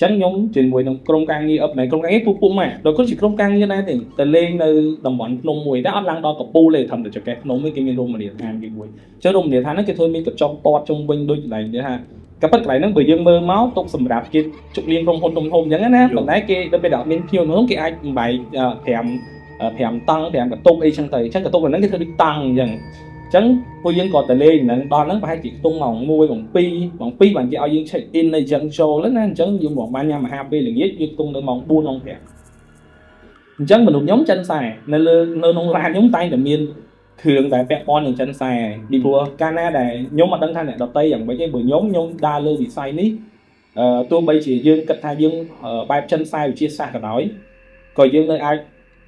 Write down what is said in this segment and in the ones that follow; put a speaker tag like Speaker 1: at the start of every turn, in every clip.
Speaker 1: chẳng nhóm trên mùi trong càng nghi ấp này trong càng ép phụ mà rồi có chỉ trong càng như này thì từ lên nơi đồng bọn nông mùi đã lăng đo cặp pu lên thầm được cho cái nông mấy cái miền rôm mà điện than cái mùi chứ rôm điện than nó cái thôi mình cứ trong to trong bên đôi này nữa ha cái bất lại nó bởi dương mơ máu tốc sầm đạp kia trục liên trong hôn giống á còn đấy cái đôi bên đảo miền phiêu nó cái ai bài thèm tăng thèm cả tôm ấy chẳng tới chắc cả tôm là nó cái thôi đi tăng dần chẳng cô dương còn từ lên là đo nó phải chỉ tung mỏng môi bằng pi bằng cái ao dương chạy in này chẳng show lớn nên chẳng dương một ban nhà mà happy liền giết dương tung được mỏng buôn không kẹt chẳng mình được nhóm chân xài nên nơi nông la nhóm tay để miên thường tại pet on chân xài đi qua Canada nhóm mà đăng thang này đợt tâyอย่างmấy cái buổi nhóm đa lơ bị sai ní tôi bây chỉ dương cật thay dương bài chân xài chia sẻ cả nói còn dương nơi ai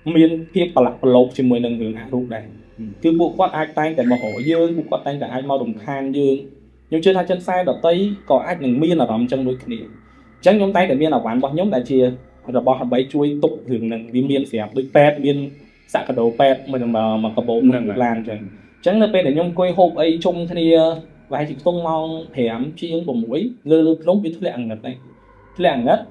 Speaker 1: miên phía bạc lộc chỉ mười lần hưởng hạ ruột này cứ bộ quát ai tayแต่มาโหdương bộ quát tayแต่ai mau đồng khan dương nhưng chưa thay chân sai đợt tây còn ai đừng miên là làm chân đôi kia chẳng nhóm tay để miên là quán bọn nhóm đại chia rồi bọn họ bấy chui tục thường là miên xẹp đôi pet miên sạ cả đầu pet mình mà cả bộ mình làm rồi chẳng là pet để nhóm quay hộp ấy chung thì vài chỉ tung mong thèm chi những bộ mũi lơ giống như thứ lạng ngất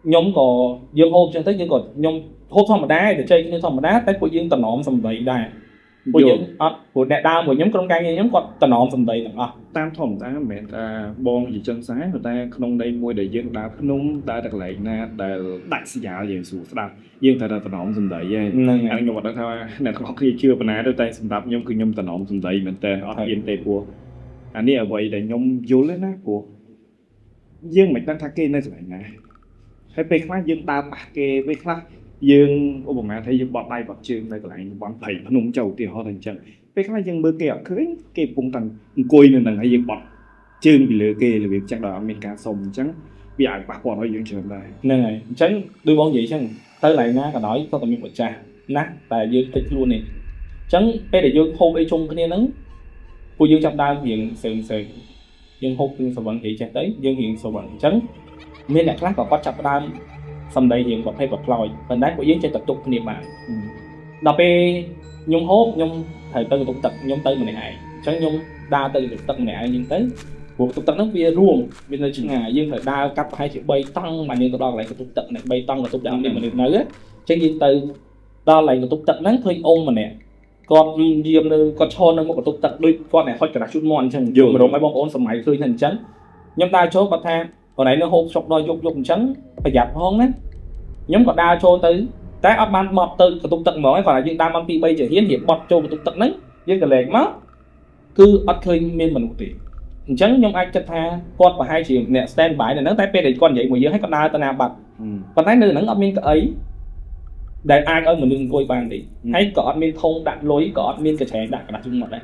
Speaker 1: nhóm có dương hộp chẳng tới nhưng còn nhóm hộp xong mà đá để chơi như xong mà đá tới của dương tầm nón xong vậy đây của dương của đại đa của nhóm công canh nhóm còn tầm nón xong vậy à
Speaker 2: tam thòng ta mẹ ta bon gì chân sáng người ta không đây mua để dương đá nung ta đặt lại na để đặt xì dạo gì sụt đạp dương ta tầm nón xong vậy anh nhung đó thôi này có khi chưa bên nào đôi tay xong đạp nhóm cứ nhóm tầm nón xong vậy mình tê ở yên tê của anh ấy ở vậy để nhóm vô lên á của dương mày đang thắc kê nơi vậy nè hay pe khá dương ta bạc kê pe khá dương ô bọn thấy dương bọt tay bọt chương đây lại bọn thầy nó nung trầu thì họ thành chân pe khá dương bơ kẹo cưới kê bung tầng cùi nên là hay dương bọt chương bị lừa kê là việc chắc là America sông trắng bị ai bạc bọn họ dương trường đây
Speaker 1: nên này tránh đôi bọn gì chăng tới lại nga cả nói có tầm một trà nát tại dương tích luôn này tránh pe để dương hôn ấy chung cái nắng cô dương trong đa hiện sườn dương hôn dương sầu vận thị chạy tới dương hiện sầu vận tránh miền đại khác còn có chập đam xong đây hiện vật hay vật lòi phần đá của dương chơi tập tục niệm mạng đọc pe nhung hốt nhung thời tư tục tập nhung tư mình này tránh nhung đa tư tục tập này nhưng tới cuộc tục tập nó bia ruộng bên đây chừng ngày dương thời đa cặp hai chữ bay tăng mà nhưng tôi đo lại tục tập này bay tăng là tục tập để mình được nữa tránh dương tư đo lại tục tập nắng thôi ôn mà nè con diêm nữa con cho nó một tục tập đôi con này thôi cả chút mòn chẳng dùng mà đồ máy bom ôn sầm máy khơi thành chấn nhung ta chỗ bậc thang còn này nó hộp sọc đôi dục chấn phải dập hơn đấy nhóm còn đa cho tới cái áp ban mọt từ tục tận mới còn là những đam ban pi bây giờ hiến hiệp bọt cho tục tận đấy nhưng cái lệ mất cứ bắt khơi miên mình một tỷ chấn nhóm ai chất tha con và hai chiều nè stand by này nó tay pe để con vậy mà dưới hết con đa ta nào bật còn thấy nơi nó miên cái ấy để ai ơi mình đừng coi bàn đi hay có miên thông đặt lối có miên cái trẻ đặt chung mặt đấy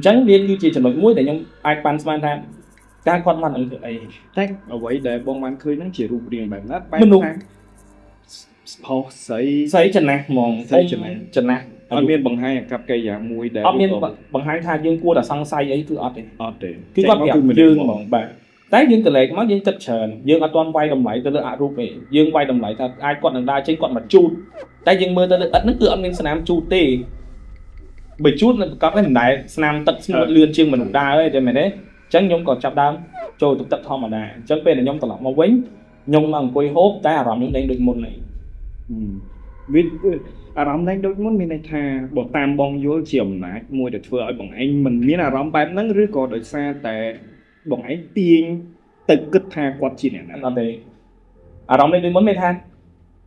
Speaker 1: chấn liên như chỉ chuẩn bị muối để nhóm ai ban sman tham các con mặt ở đây
Speaker 2: tách ở vậy để bọn bạn khơi nó chỉ rụt điện bạn nát bay mình họ sấy
Speaker 1: chân này mòn sấy chân này
Speaker 2: ở miền bằng hai cặp cây dạng mùi để
Speaker 1: ở miền bằng hai thay dương cua là xăng xay ấy cứ ọt
Speaker 2: đấy
Speaker 1: cứ bắt đẹp dương mòn bạc tái dương từ lệ mắt dương chất trần dương ở toàn quay đồng lại từ lựa rụt về dương quay đồng lại thật ai con đằng đa trên con mặt chu tái dương mưa từ lựa ấn nó cứ âm lên nam chu tê bởi chút là có cái này nam tật xin một lươn chiêng mình đa ấy cho mày đấy chẳng nhóm còn chập đam trôi tục tập thom mà đà chẳng bên là nhóm tập mà quấy nhóm bằng quay hốp ta làm những đánh được một này
Speaker 2: vì làm đánh được muốn mình này thà bỏ tam bong vô chiều nãy mua được vừa ở bọn anh mình miễn là làm bài nắng rưỡi còn đợi xa tại bọn anh tiên tự cất tha quạt chỉ này
Speaker 1: làm gì làm đánh được muốn mấy than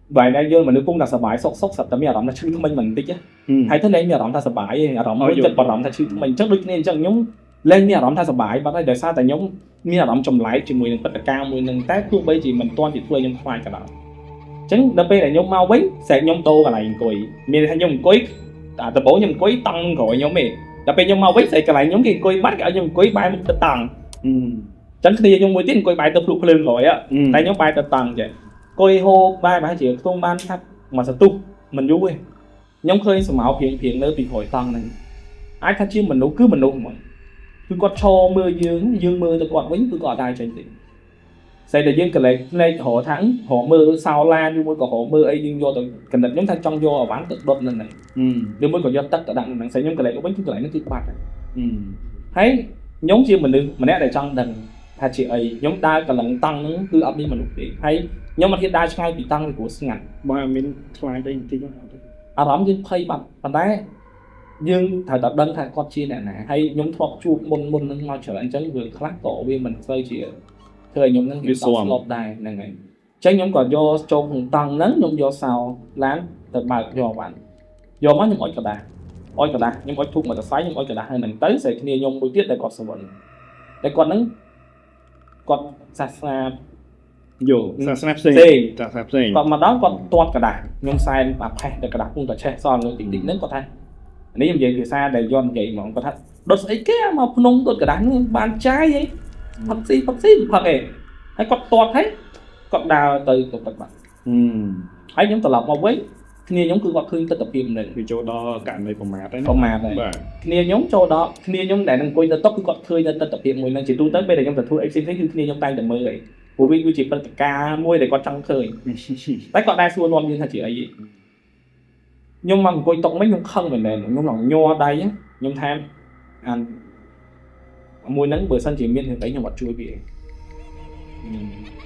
Speaker 1: vậy đây vô mà nếu cũng là sờ bãi sốc sập tấm nhà làm là chữ mình tích á hay thế này nhà làm ta sờ bãi làm mới chất bảo làm ta chữ mình chắc được nên chẳng nhóm lên nhà làm thay sập bãi và đây đời xa tại nhóm nhà làm trồng lái chỉ 10 lần tất cả cao 10 lần tác lúc bây chỉ mình toan chỉ thuê nhóm khoai cả đó chính đợt là nhóm mau bấy sẽ nhóm tô và lại cùi miền hay nhóm cối tập bổ nhóm cối tăng gọi nhóm mày đợt nhóm mau bấy sẽ cả lại nhóm cái cối bắt cả nhóm cối bài một tầng chính khi nhóm mới tiến cối bài tập lục lên rồi á tại nhóm bài tập tầng vậy cối hô bài chỉ không ban thắt mà sẽ tung mình vui nhóm khơi sờ máu phiền nữa bị hồi tầng này ai thắt chứ mình nấu cứ mình nấu mà cứ có cho mưa dương mưa tôi còn vẫn cứ gọi tai trên tỉnh xây để dương cái này họ thắng họ mưa sao la nhưng mới có họ mưa ấy nhưng vô tôi cần định nhóm thanh trong vô ở bán tự đột lên này nhưng mới còn do tất cả đặng xây nhóm cái này có bánh cái này nó cứ bạc thấy nhóm chia mình đừng mà nè để trong đằng ថាជាអីខ្ញុំដើរកន្លងតង់ហ្នឹងគឺអត់មានមនុស្សទេហើយខ្ញុំអត់ហ៊ានដើរឆ្ងាយពីតង់ពីព្រោះស្ងាត់
Speaker 2: បើមានខ្លាចអីបន្តិច
Speaker 1: អារម្មណ៍យើងភ័យបាត់ប៉ុន្តែយើងត្រូវតែដឹងថាគាត់ជាអ្នកណាហើយខ្ញុំធ្លាប់ជួបមុននឹងមកច្រើនអញ្ចឹងវាខ្លះក៏វាមិនស្ូវជាធ្វើឲ្យខ្ញុំនឹងវាស្លប់ដែរហ្នឹងហើយអញ្ចឹងខ្ញុំក៏យកចូលក្នុងតង់ហ្នឹងខ្ញុំយកសោឡានទៅបើកយកបានយកមកខ្ញុំអុចกระดาษខ្ញុំអុចធូបមកទៅស្អែកខ្ញុំអុចกระดาษហ្នឹងទៅស្អែកគ្នាខ្ញុំមួយទៀតដែលគាត់សវណ្ណតែគាត់ហ្នឹងគាត់សាសនា
Speaker 2: យកសាសនាផ្សេងគាត់
Speaker 1: មកដល់គាត់ទាត់กระดาษខ្ញុំសែនបាផេះតែกระดาษពុំតែឆេះសល់លើតិចហ្នឹងគាត់ថានេះខ្ញុំនិយាយភាសាដែលយន់និយាយហ្មងគាត់ថាដុតស្អីគេមកភ្នំដុតกระดาษហ្នឹងបានចាយហីផឹកស៊ីផឹកអីហើយគាត់ទាត់ហើយគាត់ដើរទៅទឹកបាត់ហើយខ្ញុំត្រឡប់មកវិញគ្នាខ្ញុំគឺគាត់ឃើញទស្សនភាពនឹង
Speaker 2: វាចូលដល់ករណីប្រមាថហើយ
Speaker 1: បាទគ្នាខ្ញុំចូលដល់គ្នាខ្ញុំដែលនឹងអង្គុយនៅតុគឺគាត់ឃើញនៅទស្សនភាពមួយហ្នឹងជាទូទៅពេលដែលខ្ញុំទៅធ្វើអីផ្សេងៗគឺគ្នាខ្ញុំតែងតែមើលហីព្រោះវាគឺជាព្រឹត្តិការណ៍មួយដែលគាត់ចង់ឃើញតែគាត់ដែរសួរនាំយើងថាជាអីខ្ញុំមកអង្គុយតុមិញខ្ញុំខឹងមែនខ្ញុំឡងញ័រដៃខ្ញុំថាអានមួយហ្នឹងបើសិនជាមានរឿងអីខ្ញុំអត់ជួយវា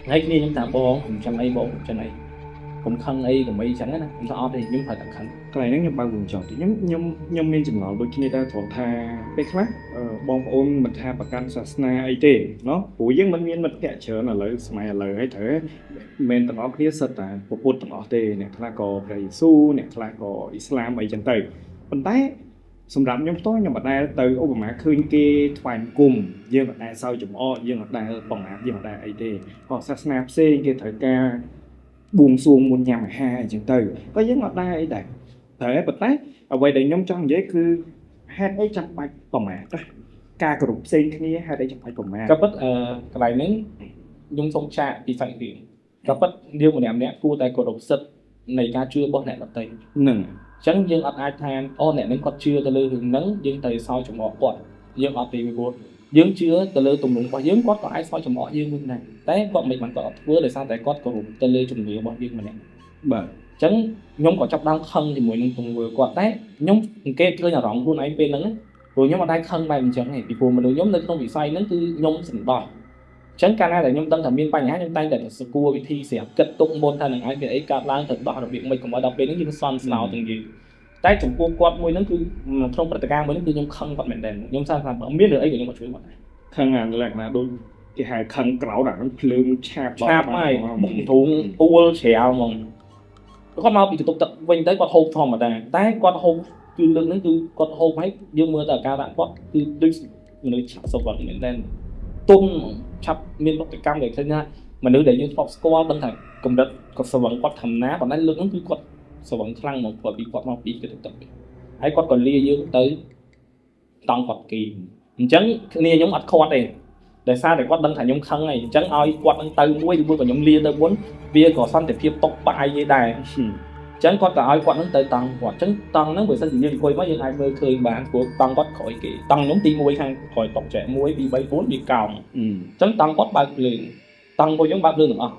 Speaker 1: ហើយគ្នាខ្ញុំថាបងខ្ញុំចាំអីបងចាំអីកុំខឹងអីកុំអីចឹងណាខ្ញុំថាអត់ទេខ្ញុំត្រូវតែខឹង
Speaker 2: កន្លែងហ្នឹងខ្ញុំបើកវងចោលតិចខ្ញុំមានចម្ងល់ដូចគ្នាដែរត្រង់ថាពេលខ្លះបងប្អូនមិនថាប្រកាន់សាសនាអីទេเนาะព្រោះយើងមិនមានមិត្តភ័ក្តិច្រើនឥឡូវសម័យឥឡូវហើយត្រូវមិនទាំងអស់គ្នាសិតតែពុទ្ធទាំងអស់ទេអ្នកខ្លះក៏ព្រះយេស៊ូអ្នកខ្លះក៏អ៊ីស្លាមអីចឹងទៅប៉ុន្តែសម្រាប់ខ្ញុំផ្ទាល់ខ្ញុំអត់ដែលទៅឧបមាឃើញគេថ្វាយគុំយើងអត់ដែលសើចំអកយើងអត់ដែលបង្ហាត់យើងអត់ដែលអីទេក៏សាសនាផ្សេងគេត្រូវការបួងសួងមុនញ៉ាំអាហារអញ្ចឹងទៅក៏យើងអត់ដែរអីដែរតែប៉ុន្តែអ្វីដែលខ្ញុំចង់និយាយគឺហេតុអីចាំបាច់ប្រមាថការគ្រប់ផ្សេងគ្នាហេតុអីចាំបាច់ប្រមាថ
Speaker 1: ក៏ប៉ុន្តែកន្លែងហ្នឹងខ្ញុំសូមចាក់ពីសាច់រឿងក៏ប៉ុន្តែយើងម្នាក់គួរតែគោរពសិទ្ធិនៃការជឿរបស់អ្នកដទៃ
Speaker 2: ហ្នឹង
Speaker 1: អញ្ចឹងយើងអត់អាចថាអូអ្នកនេះគាត់ជឿទៅលើរឿងហ្នឹងយើងត្រូវសោយចំអកគាត់យើងអត់ទេព្រោះយើងជឿទៅលើទំនួលរបស់យើងគាត់ក៏អាចសោយចំអកយើងវិញដែរតែគាត់មិនបានគាត់អត់ធ្វើដោយសារតែគាត់គោរពទៅលើជំនឿរបស់យើងម្នាក់
Speaker 2: បាទ
Speaker 1: អញ្ចឹងខ្ញុំក៏ចាប់ដើមខឹងជាមួយនឹងទង្វើគាត់តែខ្ញុំសង្កេតឃើញអារម្មណ៍ខ្លួនឯងពេលហ្នឹងព្រោះខ្ញុំអត់ដែរខឹងបែបអញ្ចឹងទេពីព្រោះមនុស្សខ្ញុំនៅក្នុងវិស័យហ្នឹងគឺខ្ញុំសន្តោសអញ្ចឹងកាលណាដែលខ្ញុំដឹងថាមានបញ្ហាខ្ញុំតែងតែស្គាល់វិធីស្រាប់គិតទុកមុនថានឹងអាចមានអីកើតឡើងទៅដោះរបៀបមិនកុំឲ្យដល់ពេលហ្នឹងយើងសន់ស្នោទាំងយើងតែចំពោះគាត់មួយហ្នឹងគឺក្នុងព្រឹត្តិការណ៍មួយហ្នឹងគឺខ្ញុំខឹងគាត់មែនតើខ្ញុំថាមានរឿងអីក៏ខ្ញុំអត់ជួយគាត់ដែរ
Speaker 2: ខឹងអាលក្ខណៈដូចគេហៅខឹងក្រោតអាហ្នឹងភ្លើងឆាប
Speaker 1: ហើយមុខធូងអួលច្រាវហ្មងគាត់មកពីបន្ទប់ទឹកវិញទៅគាត់ហូបធម្មតាតែគាត់ហូបគឺលើកហ្នឹងគឺគាត់ហូបហើយយើងមើលទៅអាការៈគាត់គឺដូចមនុស្សឆាប់សុខមែនតើទុំឆាប់មានប្រតិកម្មដែលឃើញថាមនុស្សដែលយើងធ្លាប់ស្គាល់ដឹងថាកម្រិតគាត់ស្វឹងគាត់ធម្មតាប៉ុន្តែលើកហ្នឹងគឺគាត់ស្វឹងខ្លាំងមកគាត់ពីគាត់មកពីទឹកហើយគាត់ក៏លាយើងទៅតង់គាត់គីអញ្ចឹងគ្នាខ្ញុំអត់ខាត់ទេដោយសារតែគាត់ដឹងថាខ្ញុំខឹងហើយអញ្ចឹងឲ្យគាត់នឹងទៅមួយឬមួយក៏ខ្ញុំលាទៅមុនវាក៏សន្តិភាពຕົកបាយទេដែរអញ្ចឹងគាត់ក៏ឲ្យគាត់នឹងទៅតង់គាត់អញ្ចឹងតង់ហ្នឹងបើសិនជាយើងអង្គុយមកយើងអាចមើលឃើញបានព្រោះតង់គាត់ក្រោយគេតង់ខ្ញុំទី1ខាងក្រោយຕົកចែក1 2 3 4វាកោងអញ្ចឹងតង់គាត់បើកភ្លើងតង់ពួកយើងបើកភ្លើងទាំងអស់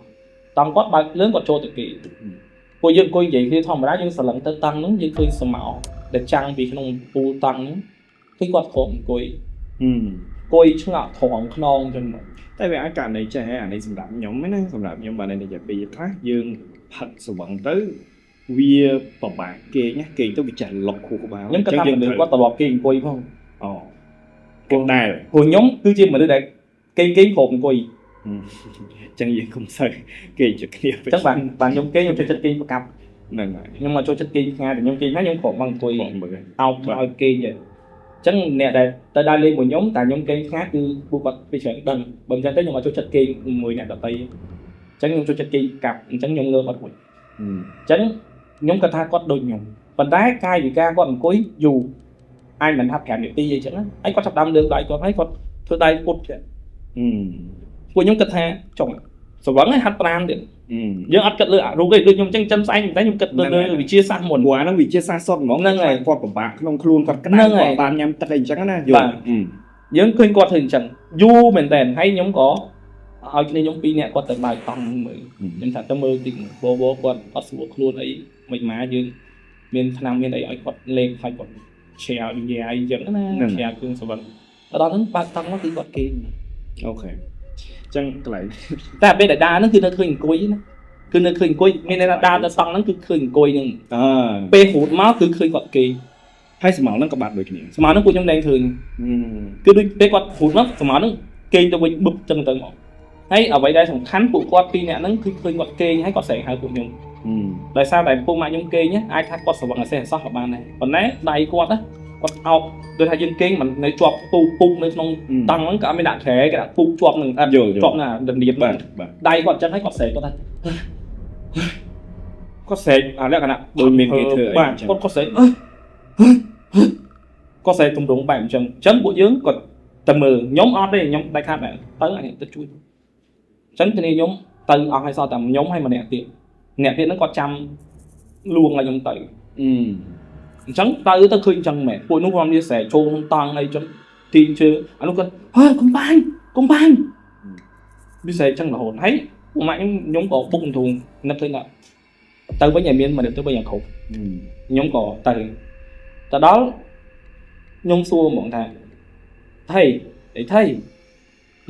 Speaker 1: តង់គាត់បើកភ្លើងគាត់ចូលទៅគេពួកយើងអង្គុយនិយាយគ្នាធម្មតាយើងស្រឡឹងទៅតង់ហ្នឹងយើងឃើញសមោដែលចាំងពីក្នុងពូលតង់ហ្នឹងគឺគាត់ក្រោមអង្គុយឆ្ងក់ត្រង់ខ្នងចឹង
Speaker 2: តែវាអាចករណីចេះអានេះសម្រាប់ខ្ញុំណាសម្រាប់ខ្ញុំបាននិយាយពីខ្លះយើងផឹកស្វឹងទៅវាពិបាកគេណាគេទៅវាចេះលុកខួរក្បាល
Speaker 1: ខ្ញុំគាត់ថាមនុស្សគាត់ត្រឡប់គេអង្គុយផង
Speaker 2: អូគេដែរ
Speaker 1: ព្រោះខ្ញុំគឺជាមនុស្សដែលគេព្រមអង្គុយ
Speaker 2: អញ្ចឹងយើងកុំសូវគេជិះគ្នា
Speaker 1: អញ្ចឹងបានខ្ញុំគេខ្ញុំចូលចិត្តគេប្រកាប់
Speaker 2: ហ្នឹងហើយ
Speaker 1: ខ្ញុំមកចូលចិត្តគេស្ងាត់តែខ្ញុំគេណាខ្ញុំគ្រាន់មកអង្គុយអោបឲ្យគេចឹងអញ្ចឹងអ្នកដែលទៅដើរលេងមួយខ្ញុំតែខ្ញុំគេស្ងាត់គឺពួកគាត់ពីច្រើនដឹងបើមិនចឹងទៅខ្ញុំមកចូលចិត្តគេមួយអ្នកដទៃអញ្ចឹងខ្ញុំចូលចិត្តគេកាប់អញ្ចឹងខ្ញុំងើបអត់រួចអញ្ចឹងខ្ញុំគាត់ថាគាត់ដូចខ្ញុំប៉ុន្តែកាយវិការគាត់អង្គុយយូរអាចមិនថា5នាទីអីចឹងណាហើយគាត់ចាប់ដើមលើកដៃគាត់ហើយគាត់ធ្វើដៃពុតចឹងពួកខ្ញុំគិតថាចុងស្វឹងហើយហាត់ប្រាណទៀតយើងអត់គិតលើអារូបទេដូចខ្ញុំចឹងចិនស្អែកតែខ្ញុំគិតលើវិជាសាស្ត្រមុន
Speaker 2: ព្រោះអាហ្នឹងវិជាសាស្ត្រសុទ្ធហ្មង
Speaker 1: ហ្នឹងហើយ
Speaker 2: គាត់ពិបាកក្នុងខ្លួនគាត់ក្តៅគាត់បានញ៉ាំទឹកអីចឹងណាយល់
Speaker 1: យើងឃើញគាត់ធ្វើអញ្ចឹងយូរមែនតើហើយខ្ញុំក៏ឲ្យគ្នាខ្ញុំ2នាក់គាត់ទៅបើកតង់មើលខ្ញុំថាទៅមើលតិចបបគាត់អត់ស្រួលខ្លួនអីមិនម៉ាយើងមានឆ្នាំមានអីឲ្យគាត់លេងហើយគាត់ឆែនិយាយអីចឹងណាឆែគ្រឿងសវឹងដល់ហ្នឹងបើកតង់មកគឺគាត់គេ
Speaker 2: អូខេ chân lại
Speaker 1: ta bên đại đa nóคือnóเคยអង្គុយណាគឺនៅឃើញអង្គុយមានន័យថាដើរទៅសង់ហ្នឹងគឺឃើញអង្គុយហ្នឹងពេលហូតមកគឺឃើញគាត់គេង
Speaker 2: ហើយស្មៅហ្នឹងក៏បាត់ដូចគ្នា
Speaker 1: ស្មៅហ្នឹងពួកខ្ញុំលែងឃើញគឺដូចពេលគាត់ហូតមកស្មៅហ្នឹងគេងទៅវិញបឹកចឹងទៅមកហើយអ្វីដែលសំខាន់ពួកគាត់ពីរនាក់ហ្នឹងគឺឃើញគាត់គេងហើយគាត់ស្រែកហៅពួកខ្ញុំដោយសារតែពុកម៉ាក់ខ្ញុំគេងអាចថាគាត់ស្រវឹងអាសេះអាសោះក៏បានដែរប៉ុន្តែដៃគាត់ណាគាត់អោបដូចថាយើងគេងមិននៅជាប់ពុកនៅក្នុងតង់ហ្នឹងក៏អត់មានដាក់ត្រែគេដាក់ពុកជាប់នឹងអត់ជាប់ណាដណ្ដៀបបាទដៃគាត់ចឹងហើយគាត់ស្រែកគាត់ថាគាត់ស្រែកអាលក្ខណៈដូចមានគេធ្វើអីបាទគាត់ស្រែកគាត់ស្រែកទម្រង់បែបអញ្ចឹងពួកយើងគាត់តែមើលខ្ញុំអត់ទេខ្ញុំដាច់ខាតទៅអញទៅជួយអញ្ចឹងគ្នាខ្ញុំទៅអស់ហើយសោះតែខ្ញុំហើយម្នាក់ទៀតអ្នកទៀតហ្នឹងគាត់ចាំលួងឲ្យខ្ញុំទៅអញ្ចឹងទៅឃើញអញ្ចឹងមែនពួកនោះគាត់មានស្រែកចូលក្នុងតង់អីចឹងទីជើអានោះគាត់ហើយកុំបាញ់វាស្រែកអញ្ចឹងរហូតហើយពួកម៉ាក់ខ្ញុំក៏បុកធុងនឹកឃើញថាទៅវិញឲ្យមានមនុស្សទៅវិញឲ្យគ្រប់ខ្ញុំក៏ទៅដល់ខ្ញុំសួរហ្មងថាថៃ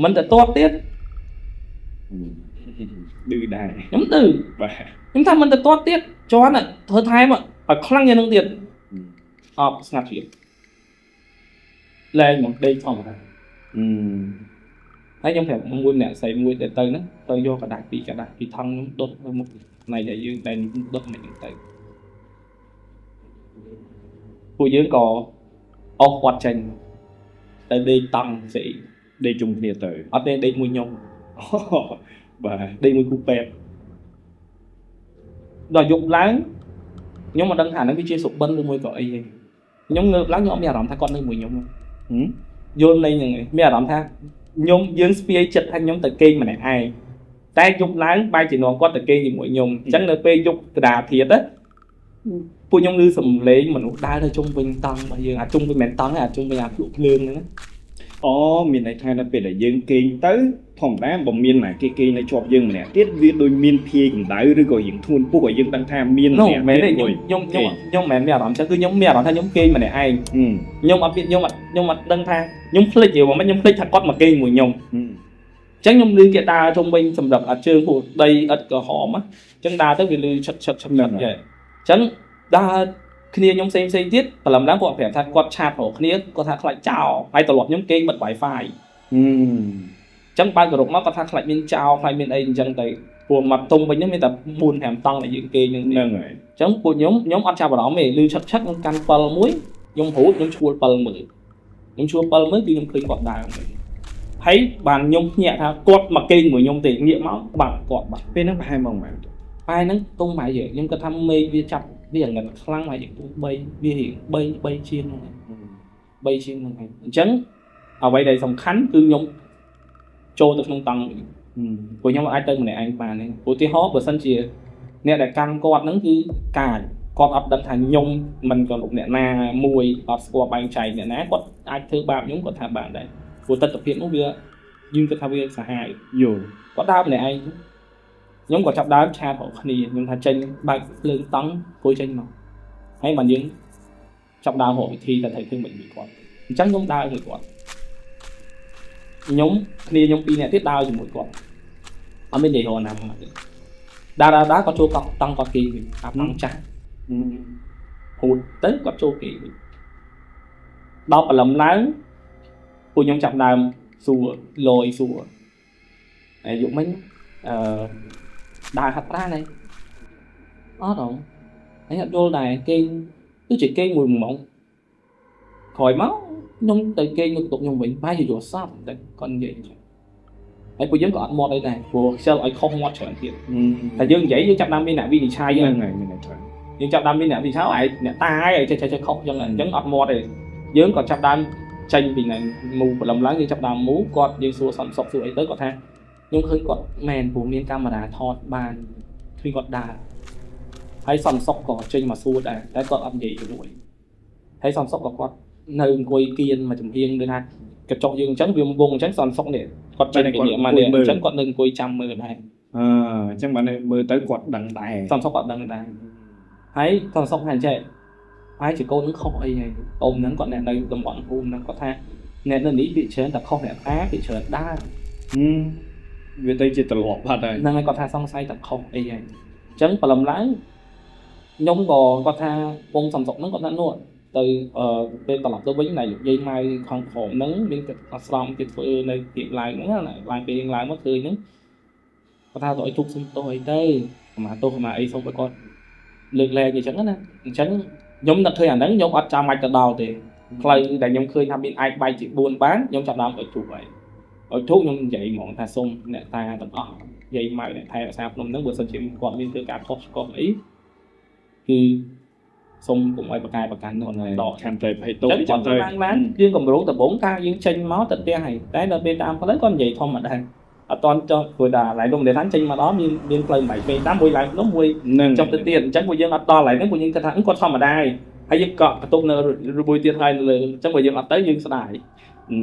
Speaker 1: មិនទៅតបទៀត
Speaker 2: ឌឺដែរ
Speaker 1: ខ្ញុំឌឺបាទខ្ញុំថាមិនទៅតបទៀតជន់ធ្វើថែមឲ្យខ្លាំងយ៉ាងនឹងទៀតអត់ស្ងាត់ទៀតលែងមកដេកធម្មតាហើយខ្ញុំប្រាប់មួយម្នាក់ស្រីមួយដែលទៅហ្នឹងទៅយកกระดาษពីថង់ខ្ញុំដុតនៅមុខណៃដែលយើងតែដុតមិនទៅពួកយើងក៏អស់គាត់ចេញទៅដេកតង់ស្អី
Speaker 2: ដេកជុំគ្នាទៅ
Speaker 1: អត់ទេដេកមួយខ្ញុំ
Speaker 2: បាទ
Speaker 1: ដេកមួយគូពេទ្យដល់យប់ឡើងខ្ញុំមិនដឹងថាហ្នឹងវាជាសុបិនឬមួយក៏អីទេខ្ញុំងើបឡើងខ្ញុំអត់មានអារម្មណ៍ថាគាត់នៅមួយខ្ញុំយល់ន័យហ្នឹងឯងមានអារម្មណ៍ថាយើងស្ពាយចិត្តថាខ្ញុំទៅគេងម្នាក់ឯងតែយប់ឡើងបែរជានាំគាត់ទៅគេងជាមួយខ្ញុំអញ្ចឹងនៅពេលយប់កដាធៀបពួកខ្ញុំឮសំឡេងមនុស្សដើរទៅជុំវិញតង់របស់យើងអាជុំវិញមិនតង់ទេអាជុំវិញអាភ្លុកភ្លើងហ្នឹង
Speaker 2: អូមានន័យថានៅពេលដែលយើងគេងទៅធម្មតាបើមានណាគេគេងនៅជាប់យើងម្នាក់ទៀតវាដូចមានភាយកម្ដៅឬក៏យើងធ្ងន់ពុះឲ្យយើងដឹងថាមាន
Speaker 1: ម្នាក់មែនទេខ្ញុំមិនមានអារម្មណ៍ចឹងគឺខ្ញុំមានអារម្មណ៍ថាខ្ញុំគេងម្នាក់ឯងខ្ញុំអត់ដឹងថាខ្ញុំភ្លេចទេមិនខ្ញុំភ្លេចថាគាត់មកគេងមួយខ្ញុំអញ្ចឹងខ្ញុំឮគេដើរជុំវិញសម្រាប់អាជើងពួកដីឥតក្រហមអញ្ចឹងដើរទៅវាលឺឆឹកឆឹកអញ្ចឹងដើរគ្នាខ្ញុំផ្សេងទៀតព្រលឹមឡើងគាត់ប្រាប់ថាគាត់ឆាតរកគ្នាគាត់ថាខ្លាចចោលហើយត្រឡប់ខ្ញុំគេងបិទ Wi-Fi អញ្ចឹងបើករកមកគាត់ថាខ្លាចមានចោលខ្លាចមានអីអញ្ចឹងទៅពួកមកទុំវិញហ្នឹងមានតែ 4-5 តង់ដែលយើងគេងហ្នឹង
Speaker 2: ហើយ
Speaker 1: អញ្ចឹងពួកខ្ញុំអត់ចាប់អារម្មណ៍ទេលឺឆឹកខ្ញុំកាន់ពិលមួយខ្ញុំព្រួតខ្ញុំឈួលពិលមើលគឺខ្ញុំឃើញគាត់ដើរហើយបានខ្ញុំភ្ញាក់ថាគាត់មកគេងមួយខ្ញុំទេងាកមកបាទគាត់បាទ
Speaker 2: ពេលហ្នឹងប្រហែលម៉ោងម៉ែ
Speaker 1: ពេលហ្នឹងទុំម៉ែខ្ញុំគាត់ថាមេឃវាចាប់វាងឹតខ្លាំងហើយជា3វា3ជាងហ្នឹង3ជាងហ្នឹងហើយអញ្ចឹងអ្វីដែលសំខាន់គឺខ្ញុំចូលទៅក្នុងតង់ព្រោះខ្ញុំអាចទៅម្នាក់ឯងបានទេឧទាហរណ៍បើសិនជាអ្នកដែលកាន់គាត់ហ្នឹងគឺកាចគាត់អត់ដឹងថាខ្ញុំមិនក៏លោកអ្នកណាមួយអត់ស្គាល់បែងចែកអ្នកណាគាត់អាចធ្វើបាបខ្ញុំគាត់ថាបានដែរព្រោះទស្សនវិជ្ជានោះវាយើងគិតថាវាសាហាវ
Speaker 2: យល់
Speaker 1: គាត់ដើរម្នាក់ឯងខ្ញុំក៏ចាប់ដើមឆាតរកគ្នាខ្ញុំថាចេញបើកភ្លើងតង់គួយចេញមកហើយបានយើងចាប់ដើមរកវិធីតែធ្វើមិនមួយគាត់អញ្ចឹងខ្ញុំដើរមួយគាត់ខ្ញុំពីរនាក់ទៀតដើរជាមួយគាត់អត់មាននិយាយរណាមកដើរគាត់ចូលតង់គាត់គេវិញអាតង់ចាស់ហូតទៅគាត់ចូលគេវិញដល់ព្រលឹមឡើងពួកខ្ញុំចាប់ដើមសួរលយសួរហើយយកមិញដើរហាត់ប្រាណឯងអត់ហ៎ហើយអត់យល់ដែរគេគឺជាគេមួយម៉ោងក្រោយមកខ្ញុំទៅគេងមកទុកខ្ញុំវិញបែរជាយល់សពតែគាត់និយាយអញ្ចឹងហើយពួកយើងក៏អត់មាត់អីដែរព្រោះខ្ជិលឲ្យខុសមាត់ច្រើនទៀតតែយើងនិយាយយើងចាប់ដើមមានអ្នកវិនិច្ឆ័យហ្នឹង
Speaker 2: ហើយមានតែច្រើន
Speaker 1: យើងចាប់ដើមមានអ្នកវិនិច្ឆ័យឯអ្នកតាឯងចេះខុសអញ្ចឹងអត់មាត់ទេយើងក៏ចាប់ដើមចេញពីហ្នឹងមូព្រលឹមឡើងយើងចាប់ដើមមូគាត់យើងសួរសំសុកសួរអីទៅគាត់ថាខ្ញុំឃើញគាត់មែនព្រោះមានកាមេរ៉ាថតបានឃើញគាត់ដើរហើយសំសុកក៏ចេញមកសួរដែរតែគាត់អត់និយាយជាមួយហើយសំសុកក៏គាត់នៅអង្គុយគៀនមកចំហៀងដូចថាកញ្ចក់យើងអញ្ចឹងវាវងអញ្ចឹងសំសុកនេះគាត់ចេញពីនេះមកនេះអញ្ចឹងគាត់នៅអង្គុយចាំមើលដែរ
Speaker 2: អញ្ចឹងបានមើលទៅគាត់ដឹងដែរ
Speaker 1: សំសុកគាត់ដឹងដែរហើយសំសុកថាអញ្ចឹងហើយជាកូននឹងខុសអីហើយកូនហ្នឹងគាត់នៅតំបន់ភូមិហ្នឹងគាត់ថាអ្នកនៅនេះវាច្រើនតែខុសអ្នកតាវាច្រើនដើរ
Speaker 2: វាទៅជាត្រឡប់បាត់ហើយ
Speaker 1: ហ្នឹងហើយគាត់ថាសង្ស័យតែខុសអីហើយអញ្ចឹងព្រលឹមឡើងខ្ញុំក៏គាត់ថាពងសំសុកហ្នឹងគាត់ថានោះទៅពេលត្រឡប់ទៅវិញណៃលោកយាយម៉ៅខាងក្រោមហ្នឹងមានអស្រង់គេធ្វើនៅទីឡើងហ្នឹងឡើងពេលឡើងមកឃើញហ្នឹងគាត់ថាឲ្យទុកសុំទោសអីទៅអាម៉ាទោសអាម៉ាអីសុំឲ្យគាត់លើកលែងអញ្ចឹងណាអញ្ចឹងខ្ញុំនឹកឃើញអាហ្នឹងខ្ញុំអត់ចាំបាច់ទៅដល់ទេផ្លូវដែលខ្ញុំឃើញថាមានអាចបែកជា4បានខ្ញុំចាប់ដើមឲ្យទុកហើយឲ្យទុកខ្ញុំនិយាយហ្មងថាសុំអ្នកតាទាំងអស់យាយម៉ៅអ្នកថែរក្សាភ្នំហ្នឹងបើសិនជាគាត់មានធ្វើការខុសឆ្គងអីគឺសុំកុំឲ្យប្រកែប្រកាន់នោះដកខាងទៅភ័យទុកចឹងទៅឡើងយើងកម្រងដំបងថាយើងចេញមកទៅផ្ទះហើយតែដល់ពេលតាមផ្លូវគាត់និយាយធម្មតាអត់តន់ចុះព្រោះតែឡៃនោះមិនថាចេញមកដល់មានផ្លូវបែកពេកតាមមួយឡើងនោះមួយចុះទៅទៀតអញ្ចឹងពួកយើងអត់ដល់ឡៃហ្នឹងពួកយើងគិតថាគាត់ធម្មតាហើយយើងកក់បន្ទប់នៅមួយទៀតហើយនៅលើអញ្ចឹងបើយើងអត់ទៅយើងស្ដាយ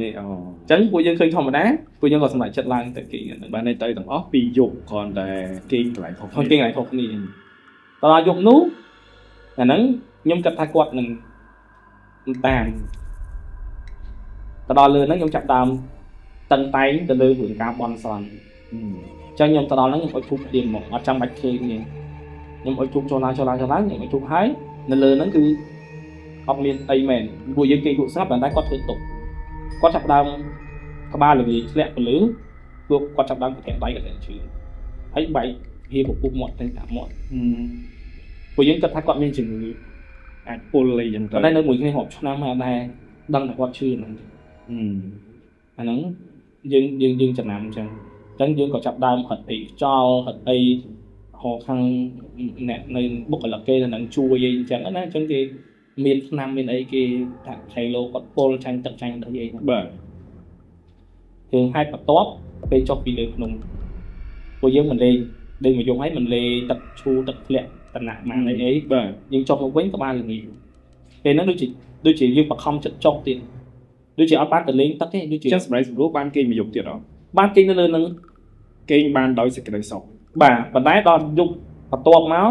Speaker 1: នេះអូអញ្ចឹងពួកយើងឃើញធម្មតាពួកយើងក៏សម្រេចចិត្តឡើងទៅគេ
Speaker 2: បានទៅទាំងអស់ពីយប់គ្រាន់តែគេកន្លែងខុស
Speaker 1: គ្នាគេកន្លែងខុសគ្នាដល់យប់នោះអាហ្នឹងខ្ញុំគិតថាគាត់នឹងតាមទៅដល់លើហ្នឹងខ្ញុំចាប់ដើមតឹងតែងទៅលើរឿងការបន់ស្រន់អញ្ចឹងខ្ញុំទៅដល់ហ្នឹងខ្ញុំអុជធូបព្រាមមកអត់ចាំបាច់ឃើញទេខ្ញុំអុជធូបចូលឡើងខ្ញុំអុជធូបហើយនៅលើហ្នឹងគឺអត់មានអីមែនពួកយើងគេគូស្រាប់តែគាត់ធ្វើទុកគាត់ចាប់ដើមក្បាលល្ងាធ្លាក់ពលឺពួកគាត់ចាប់ដើមប្រកាន់ដៃកន្លែងជឿហើយបែកហៀពពុះមាត់ទៅតាមមាត់ពួកយើងគិតថាគាត់មានជំងឺ
Speaker 2: អាចពុលអីចឹងទៅ
Speaker 1: តែនៅមួយគ្នារាប់ឆ្នាំហើយដែរដឹងថាគាត់ឈឺហ្នឹងអាហ្នឹងយើងចំណាំអញ្ចឹងយើងក៏ចាប់ដើមហិតពីខ្យល់ហិតអីហៅខាងអ្នកនៅបុគ្គលិកគេទៅនឹងជួយអីអញ្ចឹងណាអញ្ចឹងគេមានឆ្នាំមានអីគេថាថៃឡូគាត់ពុលចាញ់ទឹកចាញ់ដីអីហ្នឹង
Speaker 2: បាទ
Speaker 1: គឺហេតុបន្ទាប់ពេលចុះពីលើភ្នំពួកយើងមិនលេងដេកមួយយប់ហើយមិនលេទឹកឈូទឹកធ្លាក់តំណាក់ម៉ានអី
Speaker 2: បាទ
Speaker 1: យើងចុះមកវិញក៏បានល្ងាចពេលហ្នឹងដូចជាយើងបខំចិត្តចុះទៀតដូចជាអត់បានទៅលេងទឹកទេដូចជា
Speaker 2: ចឹងសម្រាប់ស្រួលបានគេមួយយប់ទៀតអត់
Speaker 1: បានគេនៅលើហ្នឹង
Speaker 2: គេបានដោយសេចក្តីសុខ
Speaker 1: បាទប៉ុន្តែដល់យប់បន្ទាប់មក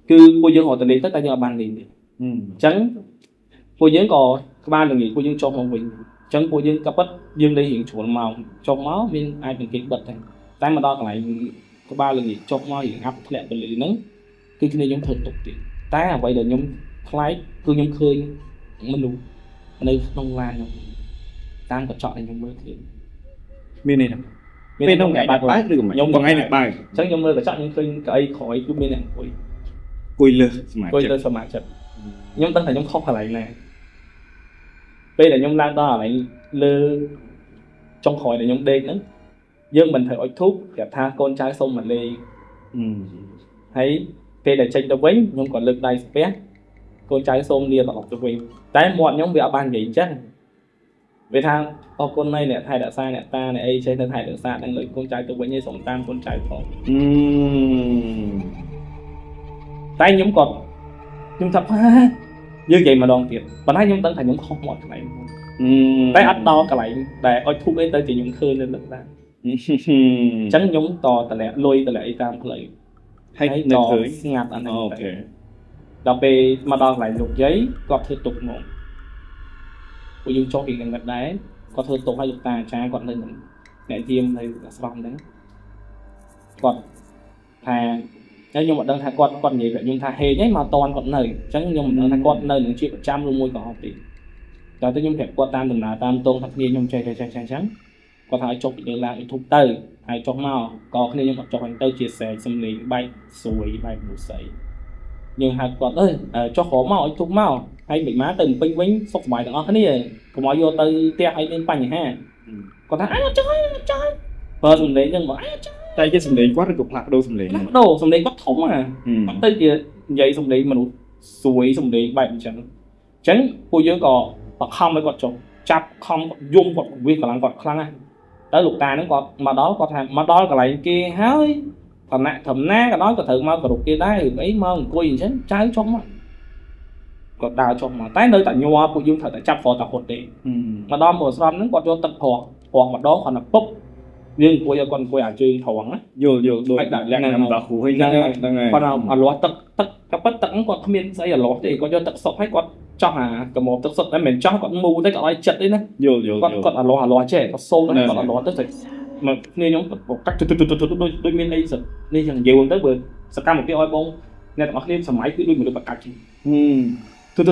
Speaker 1: គឺពួកយើងរត់ទៅលេងទឹកតែយើងអត់បានលេងទេអញ្ចឹងពួកយើងក៏ក្បាលល្ងាចពួកយើងចុះមកវិញអញ្ចឹងពួកយើងក៏ប៉ិតយើងលេងរៀងជ្រុលមកចុះមកមានអាចនឹងគេបិទតែមកដល់កន្លែងក្បាលល្ងាចចុះមករៀងអាប់ធ្លាក់ទៅលើហ្នឹងគឺគ្នាខ្ញុំធ្វើទុកទៀតតែអ្វីដែលខ្ញុំខ្លាចគឺខ្ញុំឃើញមនុស្សនៅក្នុងឡានខ្ញុំតាមកញ្ចក់ឲ្យខ្ញុំមើលឃើញ
Speaker 2: មាននេះពេលនោះថ្ងៃបើកឬ
Speaker 1: ខ្ញុំថ្ងៃនេះបើកអញ្ចឹងខ្ញុំមើលកញ្ចក់ខ្ញុំឃើញកៅអីក្រោយគឺមានអ្នក
Speaker 2: អង្គុយលើសមាជិក
Speaker 1: ខ្ញុំដឹងថាខ្ញុំខុសកន្លែងណាពេលដែលខ្ញុំឡើងដល់កន្លែងលើចុងក្រោយដែលខ្ញុំដេកហ្នឹងយើងមិនត្រូវអុជធូបប្រាប់ថាកូនចៅសុំមកលេងហើយពេលដែលចេញទៅវិញខ្ញុំក៏លើកដៃស្ពះកូនចៅសូមលាត្រឡប់ទៅវិញតែមាត់ខ្ញុំវាអត់បាននិយាយអញ្ចឹងវាថាអរគុណហើយអ្នកថែរក្សាអ្នកតាអ្នកអីចេះទៅថែរក្សានឹងលើកូនចៅទៅវិញឲ្យសូមតាមកូនចៅផងតែខ្ញុំថាយើងនិយាយម្ដងទៀតប៉ុន្តែខ្ញុំដឹងថាខ្ញុំខុសមាត់កន្លែងតែអត់ដល់កន្លែងដែលអុជធូបអីទៅជាខ្ញុំឃើញនៅលើដែរអញ្ចឹងខ្ញុំតតម្លាក់លុយតម្លាក់អីតាមផ្លូវ
Speaker 2: ហើយនៅឃើញ
Speaker 1: ស្ងាត់អាហ្នឹងអូខេដល់ពេលមកដល់កន្លែងលោកយាយគាត់ធ្វើទុកមកពួកយើងចុះពីនឹងដែរគាត់ធ្វើទុកឲ្យលោកតាអាចារ្យគាត់នៅអ្នកយាមនៅអាស្រមហ្នឹងគាត់ថាខ្ញុំមិនដឹងថាគាត់និយាយប្រាប់ខ្ញុំថាហេតុអីមកតន់គាត់នៅអញ្ចឹងខ្ញុំមិនដឹងថាគាត់នៅនឹងជាប្រចាំឬមួយក៏អត់ទេតែខ្ញុំប្រាប់គាត់តាមដំណើរតាមតងថាគ្នាខ្ញុំចេះអញ្ចឹងគាត់ថាឲ្យចុះពីលើឡើងធុបទៅហើយចុះមកក៏គ្នាខ្ញុំអត់ចុះទៅជាស្រែកសំឡេងបែកស្រួយបែកមនុស្សស្អីយើងហៅគាត់ចុះក្រមកឲ្យធុបមកហើយមិនមកទៅពេញវិញសុខសប្បាយទាំងអស់គ្នាកុំឲ្យយកទៅផ្ទះឲ្យមានបញ្ហាគាត់ថាអត់ចុះបើសំឡេងហ្នឹងមកអត់ចុះ
Speaker 2: តែជាសំឡេងគាត់ឬក៏ផ្លាស់ប្ដូរសំឡេង
Speaker 1: ដូរសំឡេងគាត់ធំអត់ទៅជានិយាយសំឡេងមនុស្សស្រួយសំឡេងបែបអញ្ចឹងពួកយើងក៏បខំឲ្យគាត់ចុះចាប់ខំយំគាត់វាកម្លាំងគាត់ខ្លាំងណាស់ទៅលោកតាហ្នឹងគាត់មកដល់គាត់ថាមកដល់កន្លែងគេហើយឋានៈធម្មតាក៏ដល់ក៏ត្រូវមកគោរពគេដែរឬអីមកអង្គុយអញ្ចឹងចៅចុះមកគាត់ដើរចុះមកតែនៅតែញ័រពួកយើងត្រូវតែចាប់គាត់តែគាត់ទេមកដល់មួយស្រំហ្នឹងគាត់យកទឹកព្រោះម្ដងគាត់ទៅពុបយើងអង្គុយឲ្យគាត់អង្គុយអាជើងត្រង់ណា
Speaker 2: យល់ដូចដាក់លក្ខណៈដល់គ្រូហ្នឹងហើយ
Speaker 1: គាត់អាលាស់ទឹកក៏ប៉ុតទឹកហ្នឹងគាត់គ្មានស្អីអាលាស់ទេគាត់យកទឹកសុកឲ្យគាត់ចោះអាកមុំទឹកសុកតែមិនចោះគាត់មូទៅគាត់ឲ្យចិត្តទេណា
Speaker 2: យល់
Speaker 1: គាត់អាលាស់ចេះគាត់សូមគាត់អាលាស់ទៅ mà nên nhóm một cách đôi miên đây rồi nên chẳng nhiều tới bữa sắp cam một cái oi bông nên là khi sầm máy cứ đôi mình được bạc cạch thứ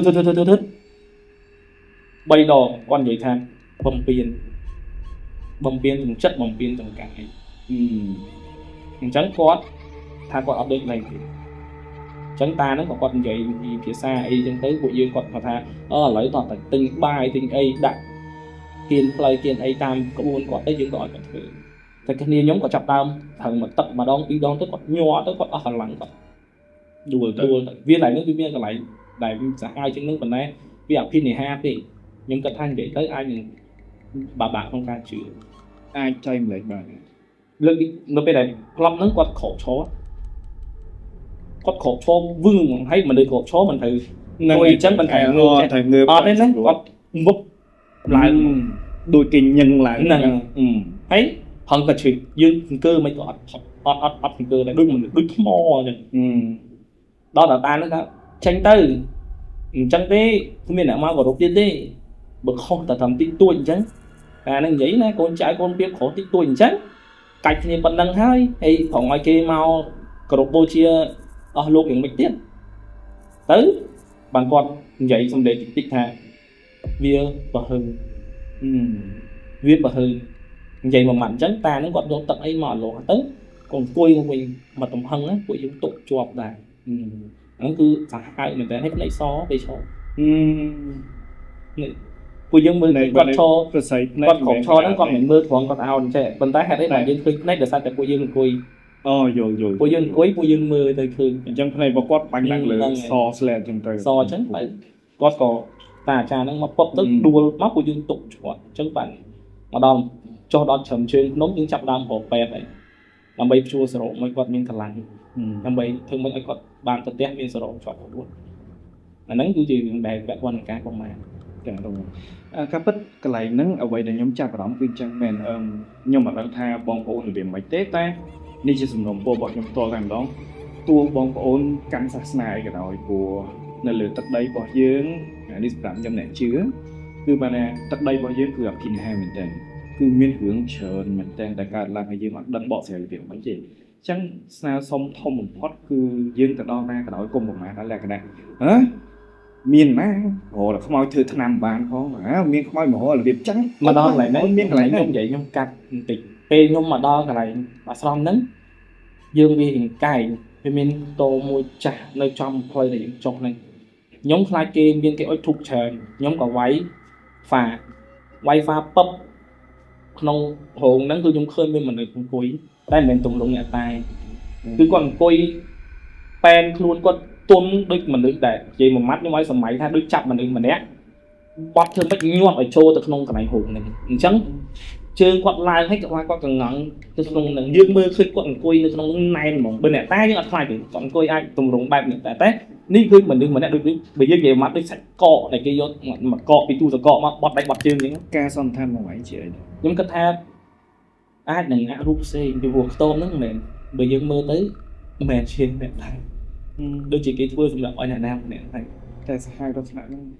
Speaker 1: bay đò con vậy than bầm piên chất bầm piên từng cái trắng có tha có update này trắng ta nó còn con vậy phía xa ấy chân tới bộ dương còn mà tha lấy toàn thành tinh bài tinh ấy đặt kiên play kiên ấy tam có buồn còn tới dương gọi còn thử thì cái này nhóm có chập đam thằng mà tập mà đón đi đón tới còn nhỏ tới còn ở lặng còn đùa viên này nó viên cái lại đại xã ai chứng nước phần này bây giờ pin này ha thì nhưng cần thanh để tới ai mình bà không ca chữ
Speaker 2: ai chơi lại bà
Speaker 1: lưng nó bên này lâm nó quạt khổ chó vương hay mà được khổ chó mình thử tôi chắc mình thầy
Speaker 2: người
Speaker 1: đấy đấy quạt vấp lại
Speaker 2: đôi kinh nhân lại
Speaker 1: nè ấy hơn cả chuyện dương cơ mấy có ọt cơ này đôi mò rồi đó là ta nó tranh tư chẳng thế không biết là mau vào đầu tiên đi bực không ta thầm tin tôi chứ năng giấy nè con trai con biết khổ tin tôi chứ cách thì bận năng hai hay ở ngoài kia mau Campuchia lúc những mấy tiết tới bằng con giấy xong để tích hạ vía và hư viết và hư vậy mà mạnh trắng ta nó còn vô tận ấy mà lộ tới còn cùi của mình mà tầm hân á của chúng tụ chuột này nó cứ phải hai mình phải hết lấy xó về xó cùi dân mưa này quạt cho quạt khổ cho nó còn mình mưa thoáng còn ao trẻ bên tay hạt đấy là dân khơi này được sao tại cùi dân cùi
Speaker 2: rồi
Speaker 1: cùi dân mưa tới khơi
Speaker 2: chân này vào quạt bánh nặng lửa so sled chân tới
Speaker 1: so chứ phải quạt cỏ ta cha nó móc tức đua móc của dân tụ chuột chứ phải mà đòn cho đòn chầm trên nốt những chập đam hộp bè này làm bay chua sầu mấy quạt miên cả lạnh làm bay thường mấy quạt bàn tật tét miên sầu chọn luôn là nắng cứ gì bè vẽ quan cá con mà
Speaker 2: cả rồi các bất cái này nắng ở vậy để nhóm cha và đóng viên trang men nhưng mà đang tha bong ôn về mấy tết taนี่จะสมรมโปรบอกยังตัวกันต้องตัวบองโอนกันศาสนากันหน่อยปัวนั่นเลยตัดได้บอกเยอะนี่สามจำแนกเชื้อคือมาเนี่ยตัดได้บอกเยอะคือแบบกินแห้งเหมือนกันคือmiên hướngเชิญเหมือนกันแต่การlàmให้ยืมดันบอกเสียเปลี่ยนไม่จริงchẳng sao xong thông một phút cứ dương từ đó ra cái đội cùng một mẹ đã là cái này hả miên má hồ là không ai thưa tham bàn không hả miên không ai mà hồ là việc trắng
Speaker 1: mà đo lại đấy miên lại nhung vậy nhung cắt tịch pe nhung mà đo cái này mà xong nấn dương vi hình cài về miên tô môi chả nơi trong phơi để trong này nhóm khai kia miên cái ôi thục trời nhóm có váy phà quay pha pop không hồn nắng cứ nhung khơi bên mình được cuối đây mình tụng lụng nhà tài cứ còn coi pen luôn con tuôn đứt mình được để chỉ một mắt như mấy sầm máy tha đứt chặt mình được mình đét quạt thương bách nhọn ở chỗ từ không cái này hồn này trắng chơi quạt lai hết quạt quạt càng ngắn từ không là dương mưa khơi quạt coi từ không này mà bên này tay nhưng mà phải thì còn coi ai tụng lụng bài mình tại ní cứ mình được mình đã được bây giờ về mắt được sạch cọ này cái mà cọ bị tu rồi cọ mà bọt đánh bọt chương những
Speaker 2: ca son than mà mấy chị
Speaker 1: giống cái tha ai đừng ngã rút xe thì buộc tôm nó mềm bây giờ mưa tới mềm trên mềm thay đôi chỉ cái thua dùng là ở nhà nam mềm thay
Speaker 2: tại hai đó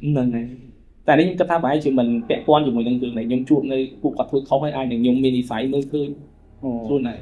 Speaker 1: lần này tại đấy cái tha bài chỉ mình vẽ con chỉ một lần này nhưng chuột này cuộc gặp thôi không hay ai đừng dùng mini sấy mới khơi luôn này